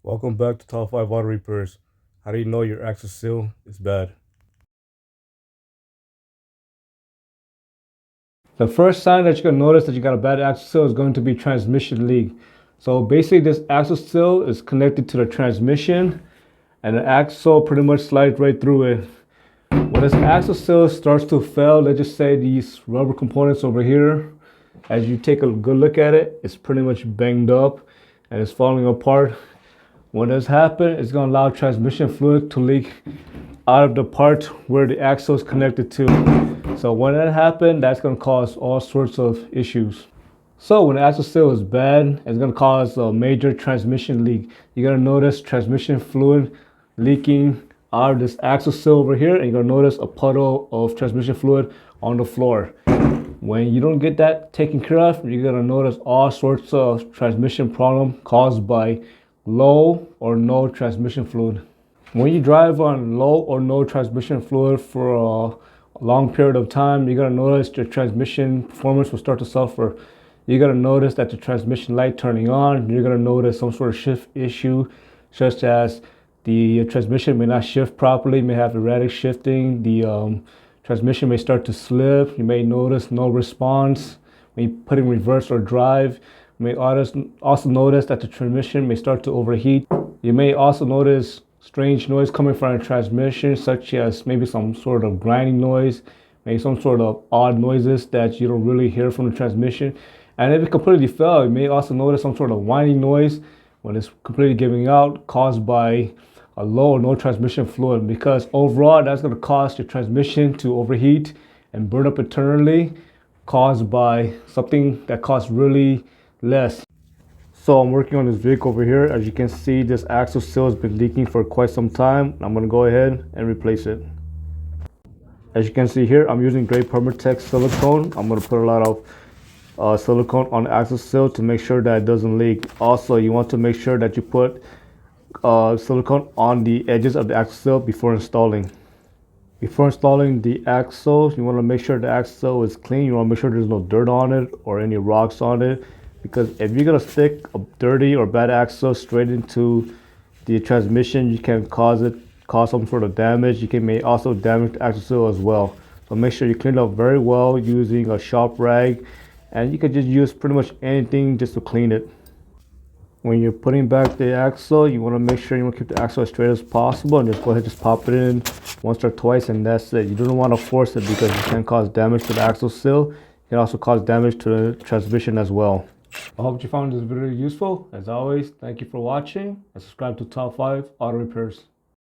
Welcome back to Top 5 Auto Repairs. How do you know your axle seal is bad? The first sign that you're going to notice that you got a bad axle seal is going to be transmission leak. So basically this axle seal is connected to the transmission and the axle pretty much slides right through it. When this axle seal starts to fail, let's just say these rubber components over here, as you take a good look at it, it's pretty much banged up and it's falling apart. When this happens, it's going to allow transmission fluid to leak out of the part where the axle is connected to. So when that happens, that's going to cause all sorts of issues. So when the axle seal is bad, it's going to cause a major transmission leak. You're going to notice transmission fluid leaking out of this axle seal over here, and you're going to notice a puddle of transmission fluid on the floor. When you don't get that taken care of, you're going to notice all sorts of transmission problem caused by low or no transmission fluid. When you drive on low or no transmission fluid for a long period of time, you're going to notice your transmission performance will start to suffer. You're going to notice that the transmission light turning on. You're going to notice some sort of shift issue, such as the transmission may not shift properly, may have erratic shifting. The transmission may start to slip. You may notice no response when you put in reverse or drive. You may also notice that the transmission may start to overheat. You may also notice strange noise coming from the transmission, such as maybe some sort of grinding noise, maybe some sort of odd noises that you don't really hear from the transmission. And if it completely fails, you may also notice some sort of whining noise when it's completely giving out, caused by a low or no transmission fluid, because overall that's going to cause your transmission to overheat and burn up internally, caused by something that costs really less. So I'm working on this vehicle over here. As you can see, this axle seal has been leaking for quite some time. I'm going to go ahead and replace it. As you can see here, I'm using gray Permatex silicone. I'm going to put a lot of silicone on the axle seal to make sure that it doesn't leak. Also, you want to make sure that you put silicone on the edges of the axle seal before installing. Before installing the axle, you want to make sure the axle is clean. You want to make sure there's no dirt on it or any rocks on it, because if you're going to stick a dirty or bad axle straight into the transmission, you can cause some sort of damage. You may also damage the axle seal as well. So make sure you clean it up very well using a sharp rag, and you can just use pretty much anything just to clean it. When you're putting back the axle, you want to make sure you want to keep the axle as straight as possible, and just go ahead and just pop it in once or twice, and that's it. You don't want to force it because you can cause damage to the axle seal. You can also cause damage to the transmission as well. I hope you found this video useful. As always, thank you for watching, and subscribe to Top 5 Auto Repairs.